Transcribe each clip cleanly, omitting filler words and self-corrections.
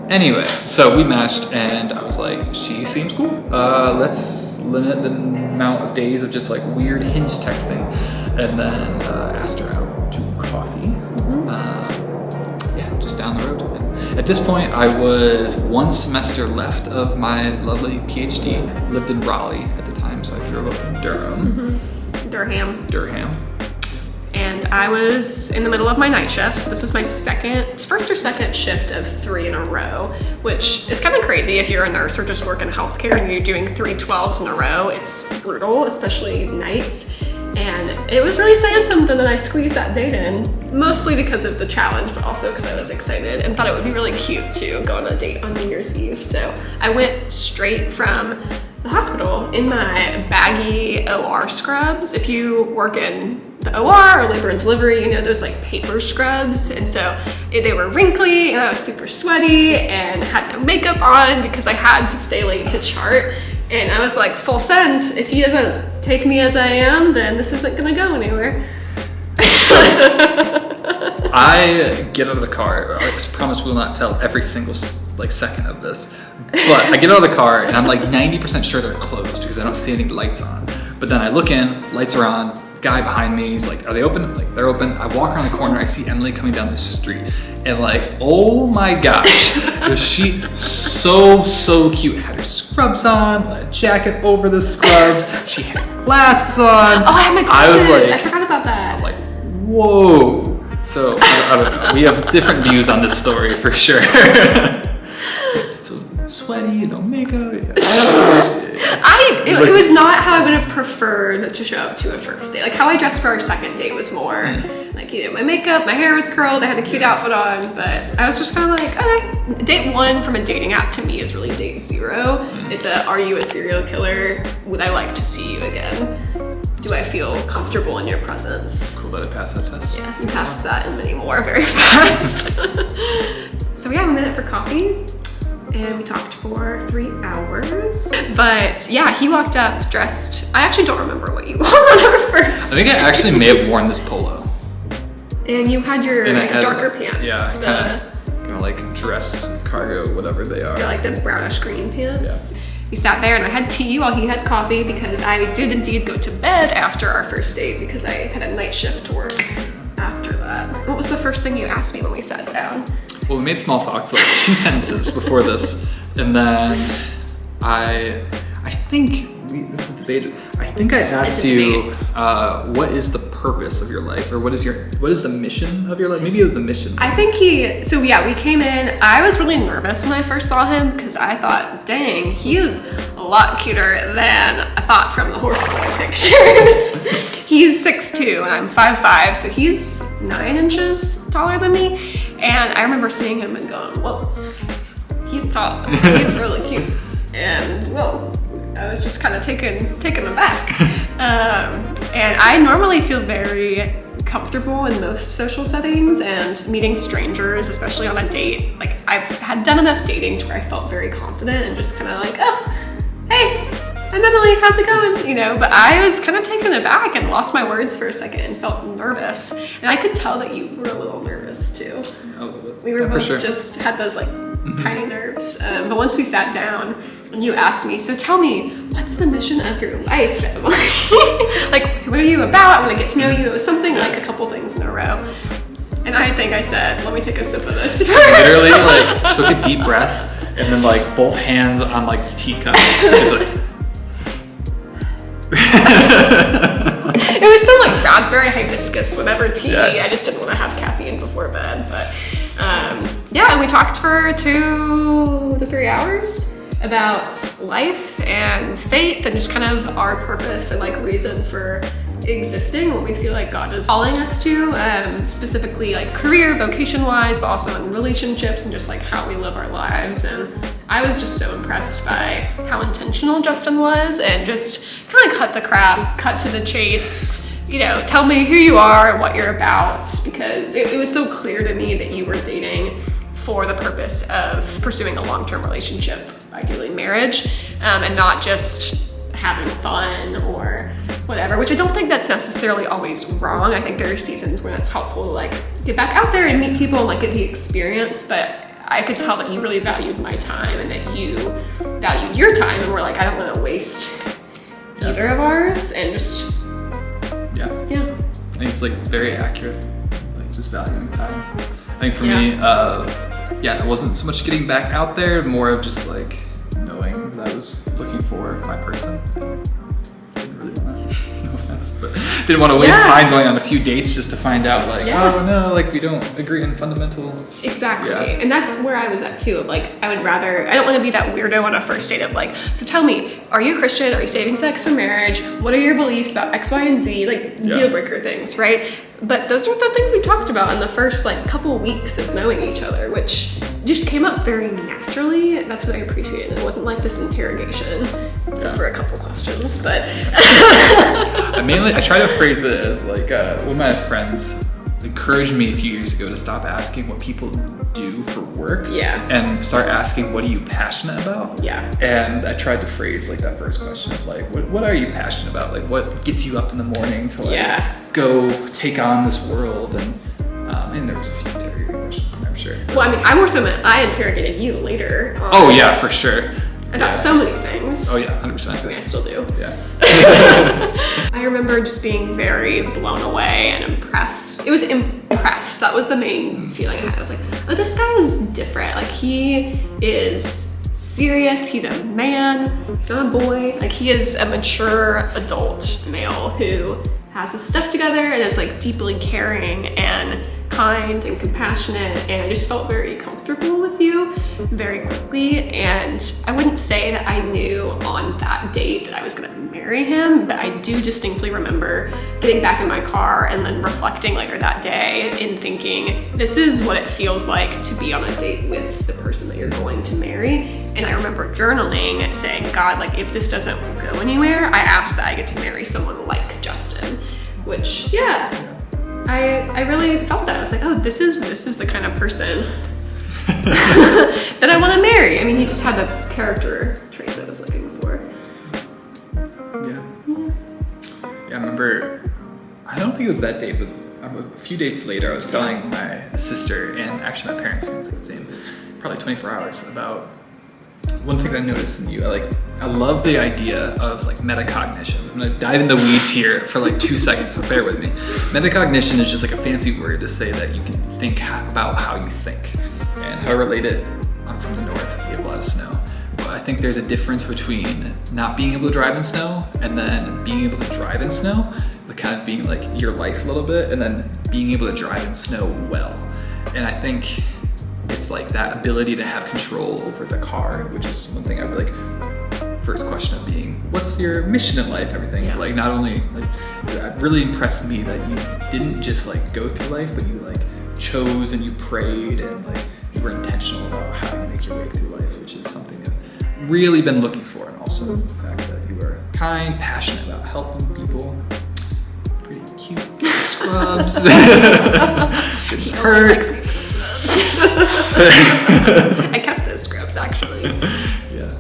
Anyway, so we matched, and I was like, she seems cool. Let's limit the amount of days of just like weird hinge texting. And then asked her out to coffee. Yeah, just down the road. And at this point, I was 1 semester left of my lovely PhD. I lived in Raleigh at the time, so I drove up to Durham. Durham. And I was in the middle of my night shifts. This was my first or second shift of 3 in a row, which is kind of crazy if you're a nurse or just work in healthcare and you're doing 3 12s in a row. It's brutal, especially nights. And it was really saying something that I squeezed that date in, mostly because of the challenge, but also because I was excited and thought it would be really cute to go on a date on New Year's Eve. So I went straight from the hospital in my baggy OR scrubs. If you work in the OR or labor and delivery, you know those like paper scrubs. And so they were wrinkly and I was super sweaty and had no makeup on because I had to stay late to chart. And I was like, full send. If he doesn't take me as I am, then this isn't gonna go anywhere. So I get out of the car. I promise we will not tell every single like second of this. But I get out of the car and I'm like 90% sure they're closed because I don't see any lights on. But then I look in, lights are on. Guy behind me, he's like, are they open? Like, they're open. I walk around the corner, I see Emily coming down the street. And like, oh my gosh, was she so cute. Had her scrubs on, a jacket over the scrubs. She had glasses on. Oh, I had my glasses. I forgot about that. I was like, whoa. So, I don't know. We have different views on this story for sure. So sweaty, no makeup. It was not how I would have preferred to show up to a first date. Like how I dressed for our second date was more like, you know, my makeup, my hair was curled, I had a cute outfit on, but I was just kind of like, okay. Date 1 from a dating app to me is really date 0. It's are you a serial killer? Would I like to see you again? Do I feel comfortable in your presence? Cool that I passed that test. Yeah, you passed that and many more very fast. So yeah, we met for coffee. And we talked for 3 hours. But yeah, he walked up dressed. I actually don't remember what you wore on our first. I think I actually may have worn this polo. And you had your darker pants. Yeah, kind of like dress cargo, whatever they are. Like the brownish green pants. Yeah. We sat there and I had tea while he had coffee because I did indeed go to bed after our first date because I had a night shift to work after that. What was the first thing you asked me when we sat down? Well, we made small talk for like 2 sentences before this, and then I think this is debated. I think I asked you, what is the purpose of your life, or what is the mission of your life? Maybe it was the mission. I think so yeah, we came in. I was really nervous when I first saw him because I thought, dang, he is a lot cuter than I thought from the horse boy pictures. He's 6'2" and I'm 5'5", so he's 9 inches taller than me. And I remember seeing him and going, whoa, he's tall, he's really cute. And whoa, I was just kind of taken aback. And I normally feel very comfortable in most social settings, and meeting strangers, especially on a date, like I've had done enough dating to where I felt very confident and just kind of like, oh, hey, I'm Emily, how's it going? You know, but I was kind of taken aback and lost my words for a second and felt nervous. And I could tell that you were a little nervous too. We were both just had those like tiny nerves. But once we sat down and you asked me, so tell me, what's the mission of your life, Emily? Like, what are you about? I want to get to know you. It was something like a couple things in a row. And I think I said, let me take a sip of this first. Literally like took a deep breath and then like both hands on like the teacup. It was like, it was some like raspberry hibiscus, whatever tea. Yeah. I just didn't want to have caffeine before bed. But yeah, and we talked for 2 to 3 hours about life and faith and just kind of our purpose and like reason for existing, what we feel like God is calling us to, specifically like career, vocation wise, but also in relationships and just like how we live our lives. And I was just so impressed by how intentional Justen was and just kind of cut the crap, cut to the chase, you know, tell me who you are and what you're about, because it was so clear to me that you were dating for the purpose of pursuing a long-term relationship, ideally marriage, and not just having fun or whatever, which I don't think that's necessarily always wrong. I think there are seasons when it's helpful to like get back out there and meet people and like get the experience, but I could tell that you really valued my time and that you valued your time, and we're like, I don't want to waste either of ours, and just yeah. I think it's like very accurate, like just valuing time. I think for me, it wasn't so much getting back out there, more of just like knowing that I was looking for my person. Didn't really want to, no offense, but didn't want to waste time going on a few dates just to find out like, oh no, like we don't agree on fundamental. Exactly. And that's where I was at too, of like, I don't want to be that weirdo on a first date of like, so tell me, are you a Christian? Are you saving sex for marriage? What are your beliefs about X, Y, and Z? Like deal breaker things, right? But those were the things we talked about in the first like couple weeks of knowing each other, which just came up very naturally. That's what I appreciated. It wasn't like this interrogation, except for a couple questions, but. I try to phrase it as like, one of my friends encouraged me a few years ago to stop asking what people do for work and start asking, what are you passionate about? And I tried to phrase like that first question of like, what are you passionate about? Like what gets you up in the morning to like go take on this world? And there was a few interrogating questions in there, I'm sure. Well, I mean, I interrogated you later. For sure. About so many things. Oh yeah, 100%. I mean, I still do. Yeah. I remember just being very blown away and impressed. It was impressed. That was the main feeling I had. I was like, oh, this guy is different. Like he is serious. He's a man. He's not a boy. Like he is a mature adult male who has his stuff together and is like deeply caring and kind and compassionate, and I just felt very comfortable with you very quickly. And I wouldn't say that I knew on that date that I was gonna marry him, but I do distinctly remember getting back in my car and then reflecting later that day and thinking, this is what it feels like to be on a date with the person that you're going to marry. And I remember journaling saying, God, like if this doesn't go anywhere, I ask that I get to marry someone like Justen, which I really felt that. I was like, oh, this is the kind of person that I want to marry. I mean, he just had the character traits I was looking for. Yeah, I remember, I don't think it was that day, but a few dates later, I was telling my sister and actually my parents, things like the same, probably 24 hours, about one thing that I noticed in you. I love the idea of like metacognition. I'm gonna dive in the weeds here for like 2 seconds, so bear with me. Metacognition is just like a fancy word to say that you can think about how you think. And how I relate it, I'm from the north, we have a lot of snow. But I think there's a difference between not being able to drive in snow and then being able to drive in snow, but kind of being like your life a little bit, and then being able to drive in snow well. And I think it's like that ability to have control over the car, which is one thing I would like, first question of being, what's your mission in life, everything. Yeah. Like not only, like that really impressed me that you didn't just like go through life, but you like chose and you prayed and like you were intentional about how you make your way through life, which is something I've really been looking for. And also the fact that you are kind, passionate about helping people, pretty cute scrubs. He only likes me for the scrubs. I kept those scrubs actually. Yeah.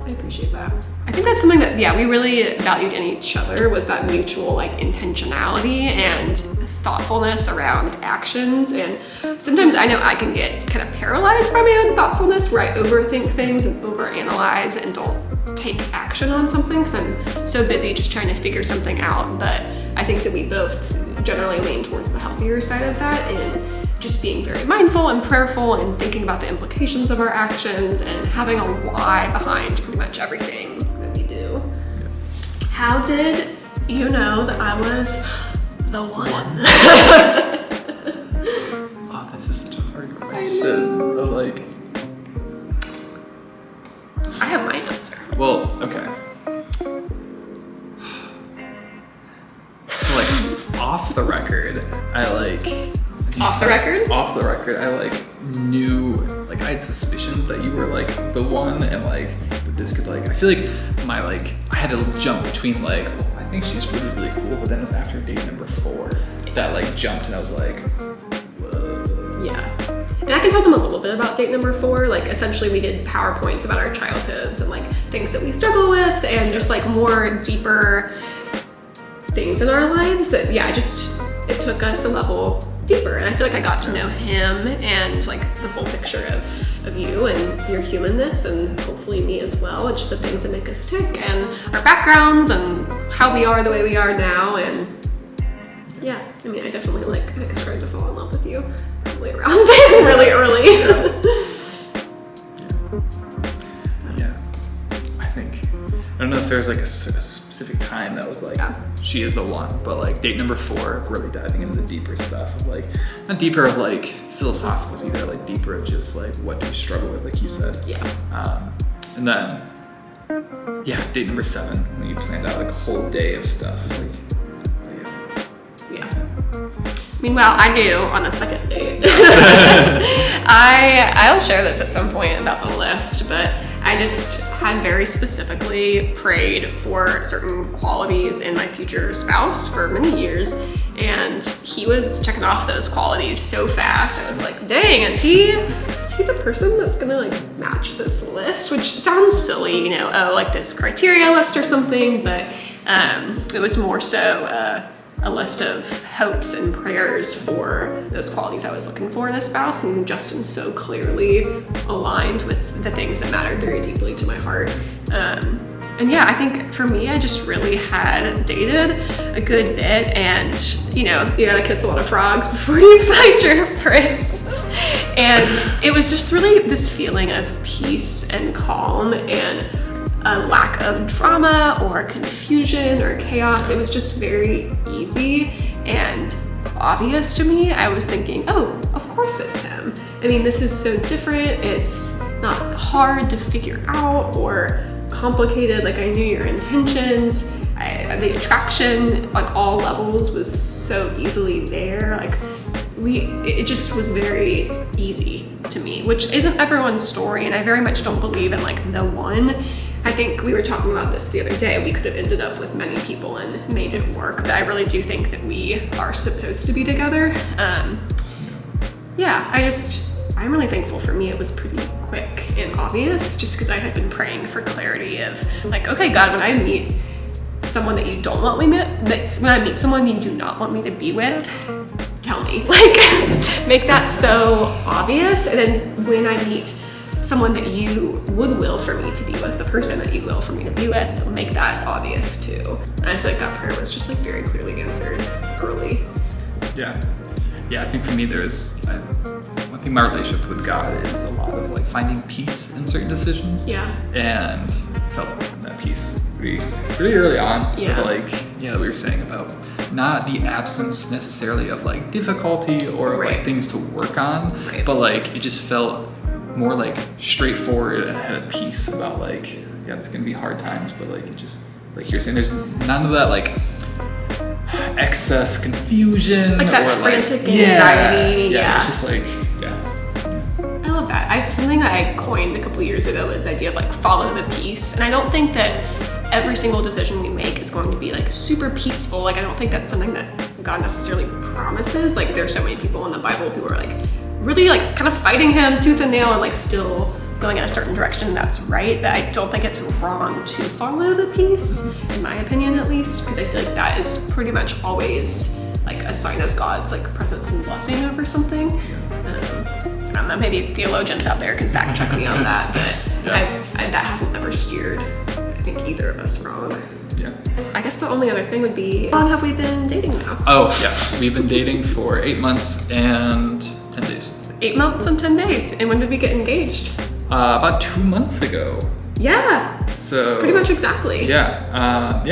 I appreciate that. I think that's something that, we really valued in each other, was that mutual like intentionality and thoughtfulness around actions. And sometimes I know I can get kind of paralyzed by my own thoughtfulness, where I overthink things and overanalyze and don't take action on something because I'm so busy just trying to figure something out. But I think that we both generally lean towards the healthier side of that, and just being very mindful and prayerful and thinking about the implications of our actions and having a why behind pretty much everything that we do. Yeah. How did you know that I was the one? Oh, this is such a hard question. Like, I have my answer. Well, okay. So like off the record, Off the record, I knew, I had suspicions that you were the one, and that this could I feel like I had to jump between I think she's really cool, but then it was after date number 4 that jumped, and I was like, whoa. Yeah. And I can tell them a little bit about date number 4. Essentially we did PowerPoints about our childhoods and things that we struggle with, and just more deeper things in our lives that, it took us a level deeper. And I feel like I got to know him and like the full picture of you and your humanness, and hopefully me as well, and just the things that make us tick and our backgrounds and how we are the way we are now. And yeah, I mean, I definitely I started to fall in love with you probably around then, really early. Yeah. I don't know if there's like a specific time that was like, she is the one, but like date number 4, really diving into the deeper stuff of like, not deeper of like philosophicals either, like deeper of just like, what do you struggle with, like you said. Yeah. And then, date number 7, when you planned out like a whole day of stuff. Like, Meanwhile, I knew on the second date. I'll share this at some point about the list, but I just had very specifically prayed for certain qualities in my future spouse for many years, and he was checking off those qualities so fast. I was like, dang, is he the person that's gonna like match this list? Which sounds silly, like this criteria list or something, but it was more so a list of hopes and prayers for those qualities I was looking for in a spouse, and Justen so clearly aligned with the things that mattered very deeply to my heart. And I think for me, I just really had dated a good bit, and you gotta kiss a lot of frogs before you find your prince. And it was just really this feeling of peace and calm and a lack of drama or confusion or chaos. It was just very easy and obvious to me. I was thinking, oh, of course it's him. I mean, this is so different. It's not hard to figure out or complicated. Like, I knew your intentions. The attraction on all levels was so easily there. Like, it just was very easy to me, which isn't everyone's story, and I very much don't believe in like the one. I think we were talking about this the other day. We could have ended up with many people and made it work, but I really do think that we are supposed to be together. I'm really thankful. For me, it was pretty quick and obvious, just because I had been praying for clarity of like, okay, God, when I meet someone that you don't want me when I meet someone you do not want me to be with, tell me. Like, make that so obvious. And then when I meet someone that you would will for me to be with, the person that you will for me to be with, make that obvious too. And I feel like that prayer was just like very clearly answered early. Yeah, I think for me one thing, my relationship with God is a lot of like finding peace in certain decisions. Yeah. And felt that peace pretty early on. Yeah. But like, we were saying about not the absence necessarily of like difficulty or like things to work on, but like it just felt more like straightforward, and I had a peace about like, there's gonna be hard times, but like it just, like you're saying, there's none of that like excess confusion, like that or frantic anxiety. It's just like, I love that. Something that I coined a couple years ago was the idea of like follow the peace. And I don't think that every single decision we make is going to be like super peaceful. Like, I don't think that's something that God necessarily promises. Like, there's so many people in the Bible who are like really like kind of fighting him tooth and nail and like still going in a certain direction that's right. But I don't think it's wrong to follow the peace, in my opinion at least, because I feel like that is pretty much always like a sign of God's like presence and blessing over something. I don't know, maybe theologians out there can fact check me on that, but that hasn't ever steered, I think, either of us wrong. Yeah. I guess the only other thing would be, how long have we been dating now? Oh, yes. We've been dating for 8 months and 10 days. 8 months and 10 days. And when did we get engaged? About 2 months ago. Yeah. So pretty much exactly. Yeah.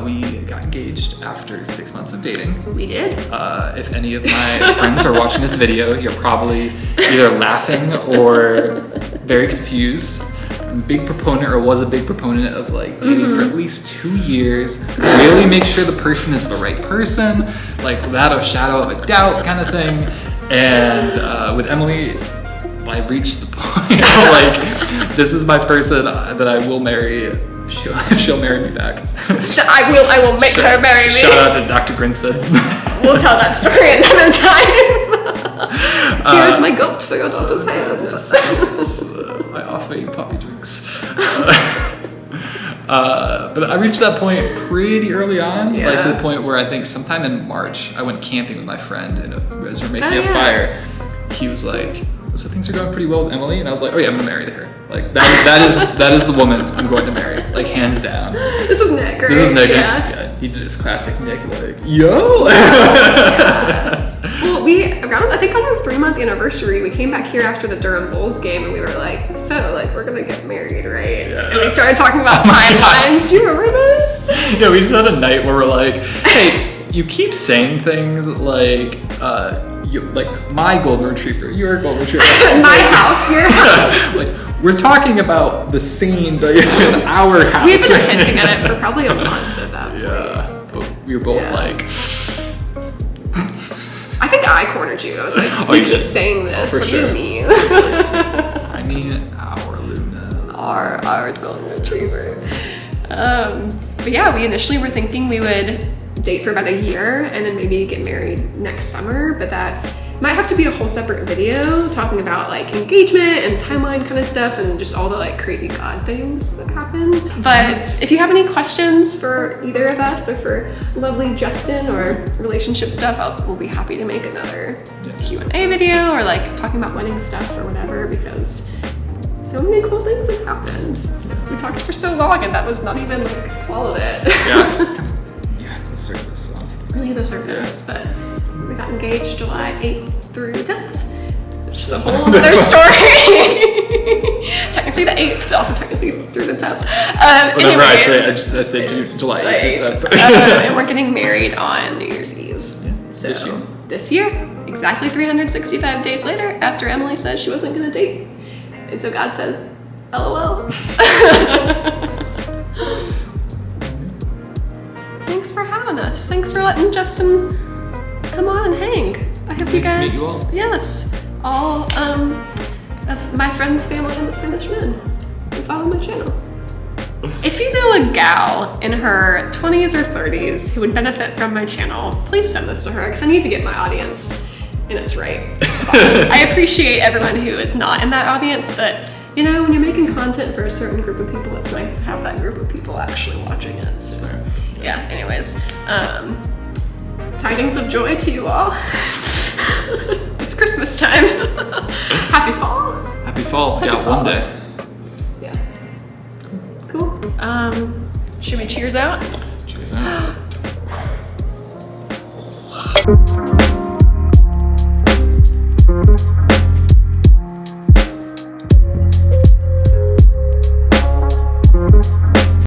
We got engaged after 6 months of dating. We did. If any of my friends are watching this video, you're probably either laughing or very confused. I'm a big proponent, or was a big proponent, of like dating for at least 2 years. Really make sure the person is the right person, like without a shadow of a doubt kind of thing. And with Emily, I reached the point of like, this is my person that I will marry. If she'll marry me back. I will make her marry me. Shout out to Dr. Grinstead. We'll tell that story another time. Here's my goat for your daughter's hand. I offer you puppy drinks. But I reached that point pretty early on, like to Yeah. the point where I think sometime in March, I went camping with my friend, and as we're making Oh, a yeah. fire, he was like, so things are going pretty well with Emily, and I was like, oh yeah, I'm gonna marry her. Like that is the woman I'm going to marry, like hands down. This was Nick, right? This was Nick. Yeah. He did his classic Nick, like, yo. Yeah. Well, I think on our 3-month anniversary, we came back here after the Durham Bulls game, and we were like, so, like, we're gonna get married, right? Yeah. And we started talking about Oh my timelines. Do you remember this? Yeah, we just had a night where we're like, hey, you keep saying things like, like my golden retriever, your golden retriever. My house, your house. Like, we're talking about the scene that is in our house. We've been hinting at it for probably a month at that point. Yeah, but we were both Yeah. like, I think I cornered you. I was like, Oh, you you keep did. saying this. For What sure. do you mean? I mean, our Luna. our golden retriever. But yeah, we initially were thinking we would date for about a year and then maybe get married next summer, but that might have to be a whole separate video talking about like engagement and timeline kind of stuff and just all the like crazy God things that happened. But if you have any questions for either of us or for lovely Justen or relationship stuff, we'll be happy to make another Q&A video or like talking about wedding stuff or whatever, because so many cool things have happened. We talked for so long and that was not even like all of it. Yeah, it's kind of, the surface. Really the surface, but we got engaged July 8th through 10th, which is a whole other story. Technically the 8th, but also technically through the 10th. Whatever I anyways, say July 8th. and we're getting married on New Year's Eve. So this year. this year, exactly 365 days later, after Emily said she wasn't gonna date. And so God said, LOL. Thanks for having us. Thanks for letting Justen come on and hang. I hope you Nice to meet guys, you all. yes, all of my friends, family, and the Spanish men who follow my channel. If you know a gal in her 20s or 30s who would benefit from my channel, please send this to her because I need to get my audience in its right spot. I appreciate everyone who is not in that audience, but you know, when you're making content for a certain group of people, it's nice to have that group of people actually watching it. So, yeah, anyways, tidings of joy to you all. It's Christmas time. Happy fall. Happy fall. Happy Yeah, fall. one day. Yeah. Cool. Should we cheers out? Cheers out.